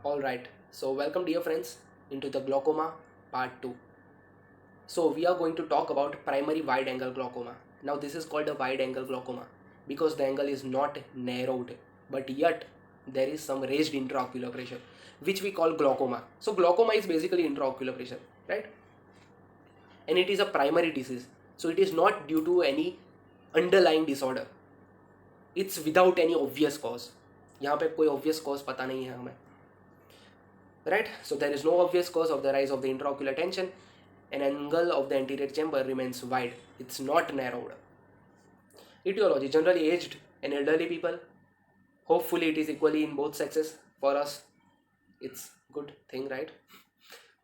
All right, so welcome dear friends into the glaucoma part 2. So we are going to talk about primary wide angle glaucoma. Now this is called a wide angle glaucoma because the angle is not narrowed, but yet there is some raised intraocular pressure which we call glaucoma. So glaucoma is basically intraocular pressure, right? And it is a primary disease. So it is not due to any underlying disorder. It's without any obvious cause. यहाँ पे कोई obvious cause पता नहीं है हमें, right? So there is no obvious cause of the rise of the intraocular tension. An angle of the anterior chamber remains wide, it's not narrowed. Etiology: generally aged and elderly people. Hopefully it is equally in both sexes. For us it's good thing, right?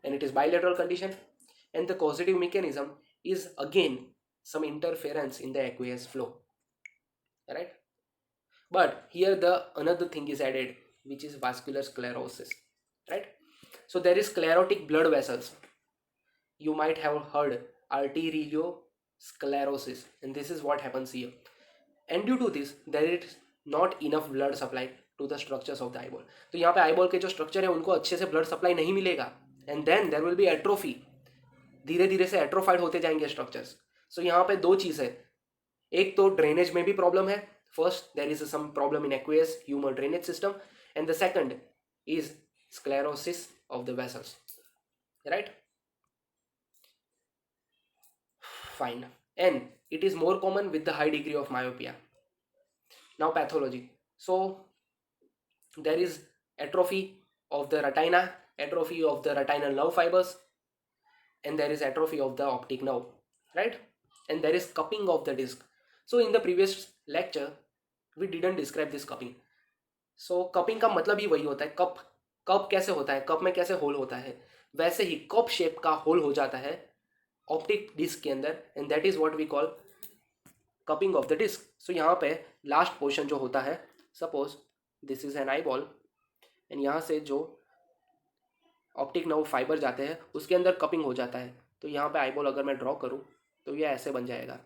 And it is bilateral condition. And the causative mechanism is again some interference in the aqueous flow, right? But here the another thing is added, which is vascular sclerosis, right? So there is sclerotic blood vessels. You might have heard arteriosclerosis, and this is what happens here. And due to this there is not enough blood supply to the structures of the eyeball. तो यहाँ पे eyeball के जो structure है उनको अच्छे से blood supply नहीं मिलेगा, and then there will be atrophy. धीरे धीरे से atrophied होते जाएंगे structures. So यहाँ पे दो चीज़ है, एक तो ड्रेनेज में भी प्रॉब्लम है. First there is some problem in aqueous humour drainage system, and the second is sclerosis of the vessels, right? Fine. And it is more common with the high degree of myopia. Now pathology. So there is atrophy of the retina, atrophy of the retinal nerve fibers, and there is atrophy of the optic nerve, right? And there is cupping of the disc. So in the previous lecture we didn't describe this cupping. So cupping का मतलब ही वही होता है, cup. Cup कैसे होता है, cup में कैसे होल होता है, वैसे ही कप शेप का होल हो जाता है ऑप्टिक डिस्क के अंदर, and that is what we call cupping of the disc. So यहाँ पे लास्ट पोर्शन जो होता है, suppose this is an eyeball, and यहाँ से जो ऑप्टिक नर्व फाइबर जाते हैं उसके अंदर कपिंग हो जाता है. तो यहाँ पे आई बॉल अगर मैं ड्रॉ करूँ तो ये ऐसे बन जाएगा.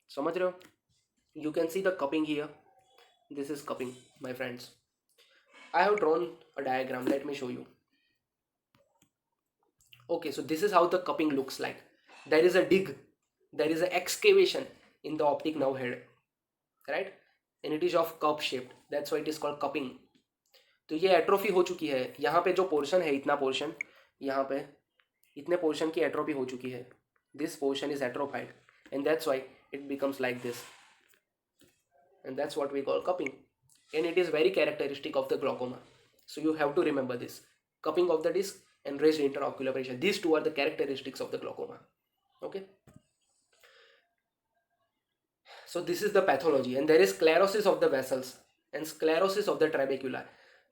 समझ रहे हो? You can see the cupping here. This is cupping, my friends. I have drawn a diagram. Let me show you. Okay, so this is how the cupping looks like. There is a dig, there is an excavation in the optic nerve head, right? And it is of cup shaped. That's why it is called cupping. तो ये atrophy हो चुकी है. यहाँ पे जो portion है, इतना पोर्शन, यहाँ पे इतने पोर्शन की एट्रोफी हो चुकी है. This portion is atrophied, and that's why it becomes like this. And that's what we call cupping, and it is very characteristic of the glaucoma. So you have to remember this: cupping of the disc and raised interocular pressure. These two are the characteristics of the glaucoma. Okay, so this is the pathology, and there is sclerosis of the vessels and sclerosis of the trabecula.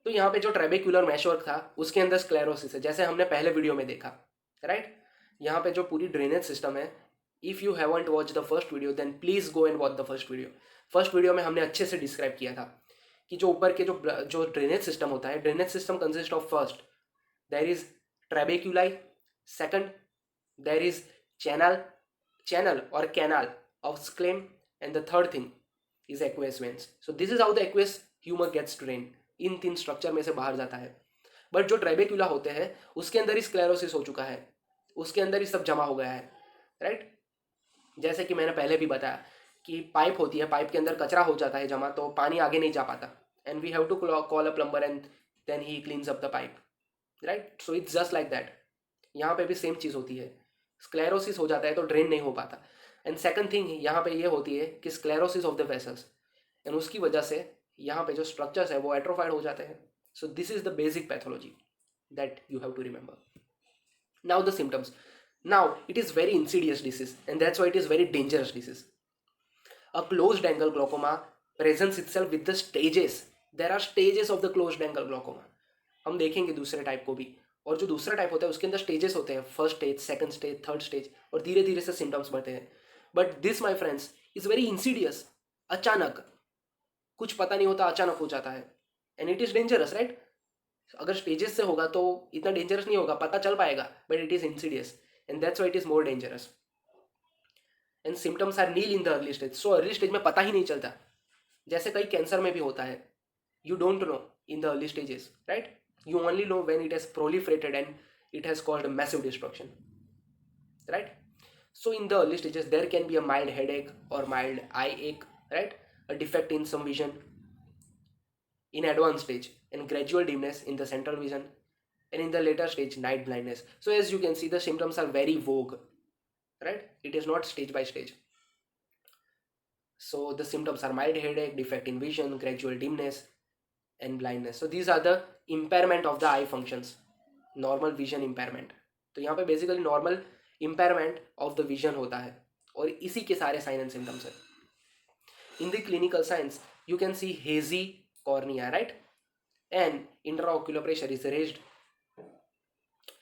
तो यहाँ पे जो ट्रेबेक्यूलर meshwork था उसके अंदर sclerosis है, जैसे हमने पहले वीडियो में देखा, राइट? यहाँ पे जो पूरी ड्रेनेज सिस्टम है, if you haven't watch the first video then please go and watch the first video. First video में हमने अच्छे से डिस्क्राइब किया था कि जो ऊपर के जो ड्रेनेज सिस्टम होता है, drainage system consist of first there is trabeculae, second there is channel और canal of Schlemm, and the third thing is aqueous veins. So this is how the aqueous humour gets drain. इन तीन structure में से बाहर जाता है. But जो ट्रेबेक्यूला होते हैं उसके अंदर ही स्क्लेरोसिस हो चुका है, उसके अंदर ही सब जमा हो गया है, राइट? जैसे कि मैंने पहले भी बताया कि पाइप होती है, पाइप के अंदर कचरा हो जाता है जमा, तो पानी आगे नहीं जा पाता, and we have to call a plumber and then he cleans up the pipe, right? So it's just like that. यहाँ पे भी सेम चीज़ होती है. स्क्लेरोसिस हो जाता है तो ड्रेन नहीं हो पाता. एंड सेकंड थिंग यहाँ पे ये होती है कि sclerosis of the vessels, and उसकी वजह से यहाँ पे जो स्ट्रक्चर्स है वो एट्रोफाइड हो जाते हैं. So this is the basic pathology that you have to remember. Now the symptoms. Now it is very insidious disease, and that's why it is very dangerous disease. A closed angle glaucoma presents itself with the stages. There are stages of the closed angle glaucoma. हम देखेंगे दूसरे type को भी, और जो दूसरा type होता है उसके अंदर स्टेजेस होते हैं, first stage, second stage, third stage, और धीरे धीरे से सिम्टम्स बढ़ते हैं. But this my friends is very Insidious. अचानक कुछ पता नहीं होता, अचानक हो जाता है, and it is dangerous, right? अगर स्टेजेस से होगा तो इतना डेंजरस नहीं होगा, पता चल पाएगा, but it is Insidious, and that's why it is more dangerous. And symptoms are nil in the early stage. So early stage में पता ही नहीं चलता, जैसे कई कैंसर में भी होता है. You don't know in the early stages, right? You only know when it has proliferated and it has caused massive destruction, right? So in the early stages, there can be a mild headache or mild eye ache, right? A defect in some vision in advanced stage, and gradual dimness in the central vision, and in the later stage, night blindness. So as you can see, the symptoms are very vague, right? It is not stage by stage. So the symptoms are mild headache, defect in vision, gradual dimness, and blindness. So these are the impairment of the eye functions, normal vision impairment. तो यहाँ पे basically normal impairment of the vision होता है और इसी के सारे sign and symptoms है. In the clinical science you can C hazy cornea, right, and intraocular pressure is raised,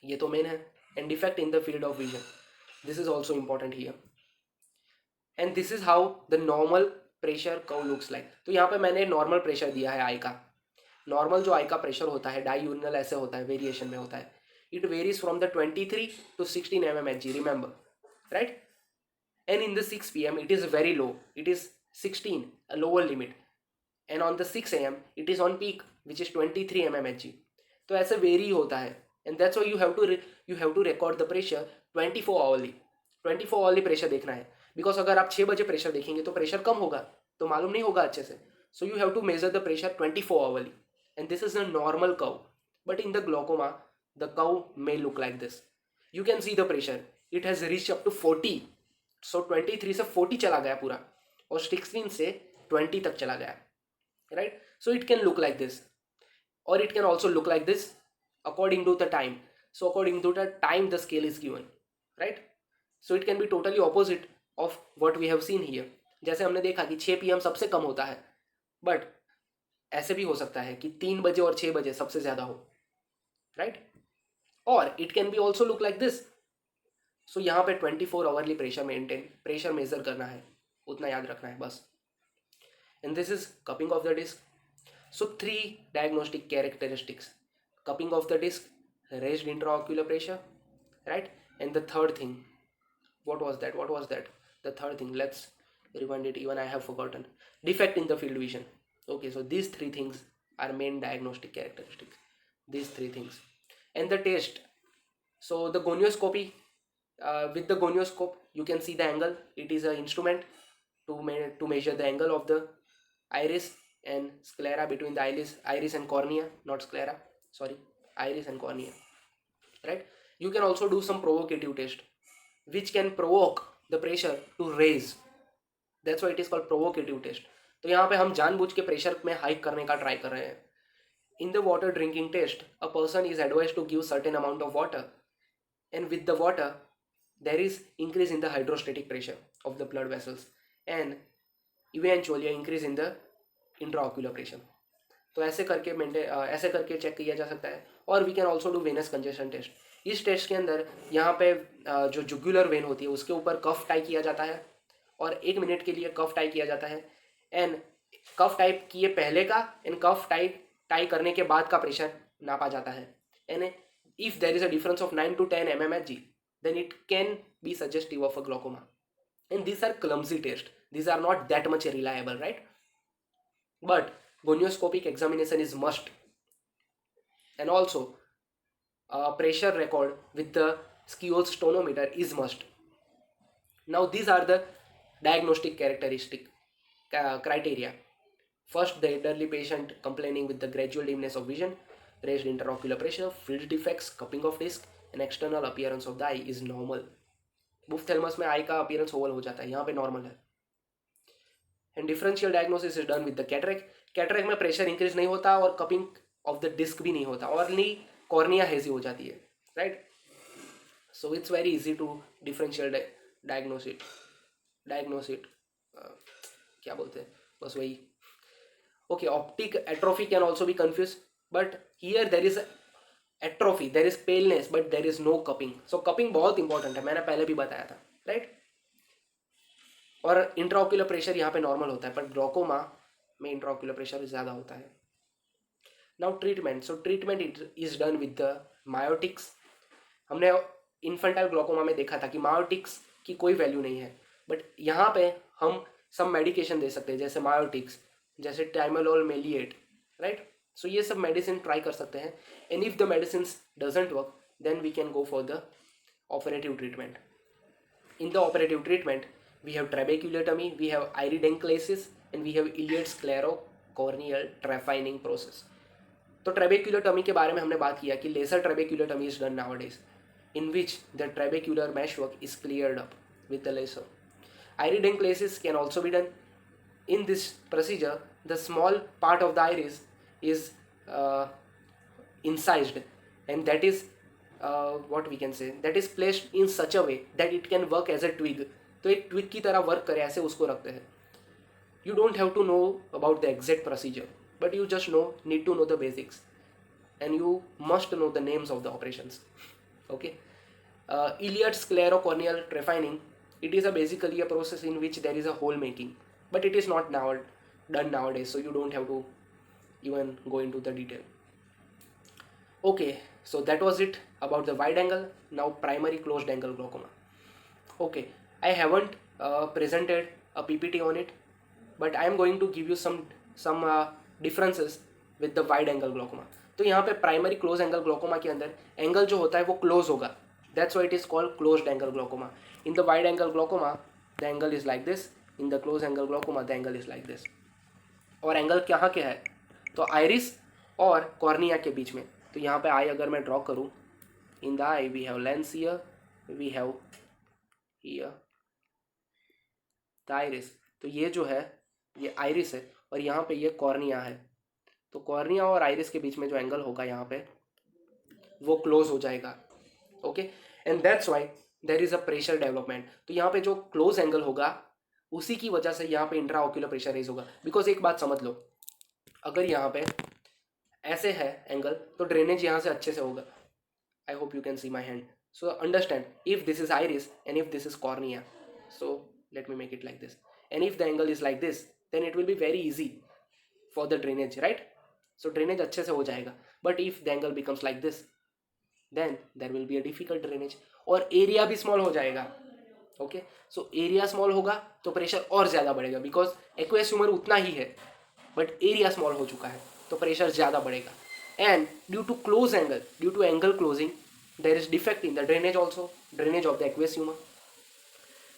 ये तो मेन है, and defect in the field of vision, this is also important here. And this is how the normal pressure curve looks like. तो यहाँ पे मैंने normal pressure दिया है आई का. नॉर्मल जो आई का प्रेशर होता है डाईयूरिनल ऐसे होता है, वेरिएशन में होता है. It varies from the 23 to 16 mmHg, remember, right? And in the 6 p.m. it is very low, it is 16, a lower limit, and on the 6 a.m. it is on peak which is 23 mmHg. तो ऐसे very होता है, and that's why you have to record the pressure 24 hourly. 24 hourly pressure देखना है, because अगर आप 6 बजे pressure देखेंगे तो प्रेशर कम होगा, तो मालूम नहीं होगा अच्छे से. So you have to measure the pressure 24 hourly, and this is a normal curve. But in the glaucoma, the curve may look like this. You can see the pressure, it has reached up to 40. So 23 से 40 चला गया पूरा, और 16 से 20 तक चला गया, right? So it can look like this, or it can also look like this according to the time. So according to the time the scale is given, right? So it can be totally opposite of what we have seen here. जैसे हमने देखा कि 6 PM सबसे कम होता है, but ऐसे भी हो सकता है कि 3 बजे और 6 बजे सबसे ज़्यादा हो, राइट? और it can be also look like this. So यहाँ पे 24 आवर्ली प्रेशर मेजर करना है, उतना याद रखना है बस. And this is cupping of the disc. So 3 diagnostic characteristics: cupping of the disc, raised intraocular pressure, right? And the third thing, what was that? The third thing, let's rewind it, even I have forgotten. Defect in the field vision. Okay, so these 3 things are main diagnostic characteristics, these 3 things. And the test, so the gonioscopy, with the gonioscope you can see the angle. It is an instrument to measure the angle of the iris and sclera, between the iris and cornea, not sclera, sorry, iris and cornea, right? You can also do some provocative test which can provoke the pressure to raise. That's why it is called provocative test. तो यहाँ पे हम जानबूझ के pressure में hike करने का try कर रहे हैं. In the water drinking test, a person is advised to give certain amount of water, and with the water there is increase in the hydrostatic pressure of the blood vessels, and eventually increase in the intraocular pressure. तो ऐसे करके check किया जा सकता है. और we can also do venous congestion test. इस test के अंदर यहाँ पे जो जुगुलर वेन होती है उसके ऊपर कफ टाई किया जाता है, और 1 मिनट के लिए कफ टाई किया जाता है. एंड कफ टाई किए पहले का एंड कफ टाई करने के बाद का प्रेशर नापा जाता है. And if there is a difference of 9 to 10 mmHg, then it can be suggestive of a glaucoma. And these are clumsy tests, these are not that much reliable, right? But gonioscopic examination is must, and also pressure record with the Skeols tonometer is must. Now these are the diagnostic characteristic criteria. First, the elderly patient complaining with the gradual dimness of vision, raised intraocular pressure, field defects, cupping of disc, and external appearance of the eye is normal. बुफ्थेल्मस में आई का appearance Oval हो जाता है, यहाँ पे normal है. And differential diagnosis is done with the cataract. Cataract में pressure increase नहीं होता और कपिंग ऑफ द डिस्क भी नहीं होता, ओनली कॉर्निया हेजी हो जाती है, right? So it's very easy to differential diagnosis क्या बोलते हैं, बस वही. Okay, optic atrophy can also be confuse, but here there is atrophy, there is paleness, but there is no cupping. So cupping बहुत important है, मैंने पहले भी बताया था, राइट? और इंट्राओक्यूलर प्रेशर यहाँ पे नॉर्मल होता है, बट ग्लॉकोमा में इंट्राओक्यूलर प्रेशर ज़्यादा होता है. Now treatment. So treatment is done with the miotics. हमने इन्फेंटाइल ग्लॉकोमा में देखा था कि मायोटिक्स की कोई वैल्यू नहीं है, बट यहाँ पे हम सब मेडिकेशन दे सकते हैं, जैसे मायोटिक्स, जैसे टाइमोलोल मेलिएट, राइट? सो ये सब मेडिसिन ट्राई कर सकते हैं. And if the medicine doesn't work, then we can go for the operative treatment. In the operative treatment, we have trabeculotomy, we have iridonclasis, and we have iliac sclerocorneal trephining process. तो ट्रेबेक्यूलोटमी के बारे में हमने बात किया कि laser trabeculotomy is done nowadays, in which the trabecular meshwork is cleared up with the laser. Iridonclasis can also be done. In this procedure, the small part of the iris is incised, and that is what we can say, that is placed in such a way that it can work as a twig. तो एक twig की तरह work करे, ऐसे उसको रखते हैं. You don't have to know about the exact procedure, but you just need to know the basics, and you must know the names of the operations. Okay. Iliac sclerocorneal trephining, it is basically a process in which there is a hole making, but it is not done nowadays, so you don't have to even go into the detail. Okay, so that was it about the wide angle. Now primary closed angle glaucoma. Okay, I haven't presented a PPT on it, but I am going to give you some differences with the wide angle glaucoma. तो यहाँ पे primary close angle glaucoma के अंदर angle जो होता है वो close होगा, that's why it is called closed angle glaucoma. In the wide angle glaucoma the angle is like this, in the close angle glaucoma the angle is like this. और angle कहाँ के है, तो आइरिस और cornea के बीच में. तो यहाँ पे आई अगर मैं ड्रॉ करूँ, in the eye we have lens here, we have here the iris. तो ये जो है ये आइरिस है और यहाँ पे ये कॉर्निया है. तो कॉर्निया और आइरिस के बीच में जो एंगल होगा यहाँ पे वो क्लोज हो जाएगा. Okay, and that's why there is a pressure development. तो यहाँ पे जो क्लोज एंगल होगा उसी की वजह से यहाँ पे इंट्राऑक्यूलर प्रेशर रेज होगा. बिकॉज एक बात समझ लो, अगर यहाँ पे ऐसे है एंगल तो ड्रेनेज यहाँ से अच्छे से होगा. I hope you can see my hand. So understand, if this is iris and if this is cornea, so let me make it like this, and if the angle is like this, then it will be very easy for the drainage, right. So drainage अच्छे से हो जाएगा. But if the angle becomes like this, then there will be a difficult drainage और area भी small हो जाएगा. Okay, so area small होगा तो प्रेशर और ज़्यादा बढ़ेगा, बिकॉज एक्वेस ह्यूमर उतना ही है बट एरिया स्मॉल हो चुका है तो प्रेशर ज़्यादा बढ़ेगा. And due to close angle, due to angle closing, there is defect in the drainage also, drainage of the aqueous humour.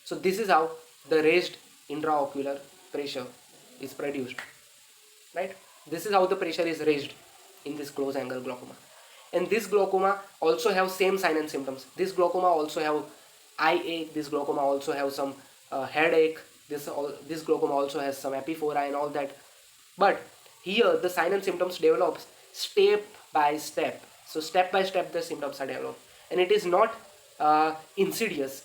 So this is how the raised intraocular pressure is produced, right. This is how the pressure is raised in this close angle glaucoma. And this glaucoma also have same sign and symptoms. This glaucoma also have eye ache, this glaucoma also have some headache, this glaucoma also has some epiphora and all that. But here the sign and symptoms develops step by step. So step by step the symptoms are developed, and it is not insidious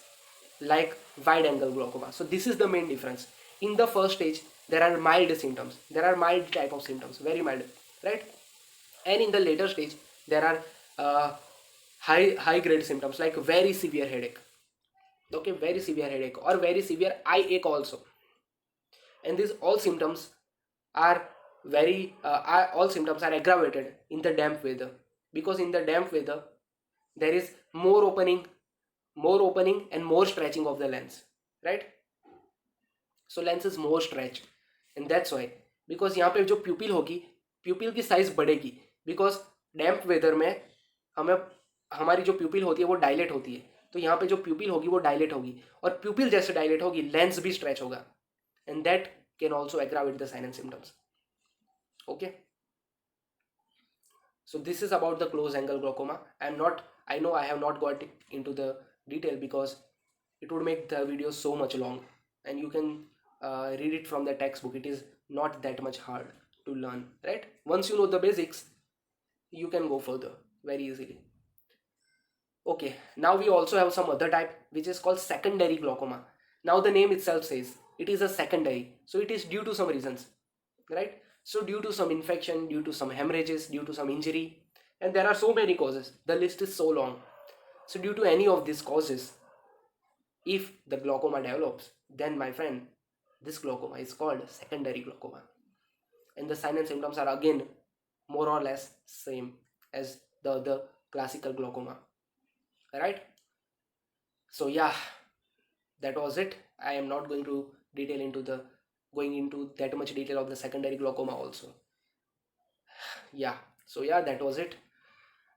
like wide angle glaucoma. So this is the main difference. In the first stage there are mild symptoms, there are mild type of symptoms, very mild, right. And in the later stage there are high grade symptoms like very severe headache, okay, very severe headache or very severe eye ache also. And these all symptoms are all symptoms are aggravated in the damp weather, because in the damp weather there is more opening and more stretching of the lens, right. So lens is more stretched, and that's why, because यहाँ पे जो प्यूपिल होगी, प्यूपिल की size बढ़ेगी, because damp weather में हमें हमारी जो प्यूपिल होती है वो डायलेट होती है. तो यहाँ पे जो प्यूपिल होगी वो डायलेट होगी, और प्यूपिल जैसे डायलेट होगी लेंस भी स्ट्रेच होगा, and that can also aggravate the sign and symptoms. Okay, so this is about the close angle glaucoma. I know I have not got into the detail because it would make the video so much long, and you can read it from the textbook. It is not that much hard to learn, right. Once you know the basics, you can go further very easily. Okay, now we also have some other type which is called secondary glaucoma. Now the name itself says it is a secondary, so it is due to some reasons, right. So due to some infection, due to some hemorrhages, due to some injury, and there are so many causes, the list is so long. So due to any of these causes, if the glaucoma develops, then my friend, this glaucoma is called secondary glaucoma, and the sign and symptoms are again more or less same as the other classical glaucoma, right. So yeah, that was it. I am not going to go into that much detail of the secondary glaucoma also. Yeah, so yeah, that was it.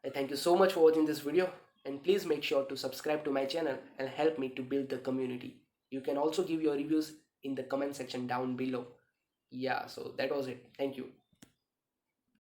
I thank you so much for watching this video, and please make sure to subscribe to my channel and help me to build the community. You can also give your reviews in the comment section down below. Yeah, so that was it. Thank you.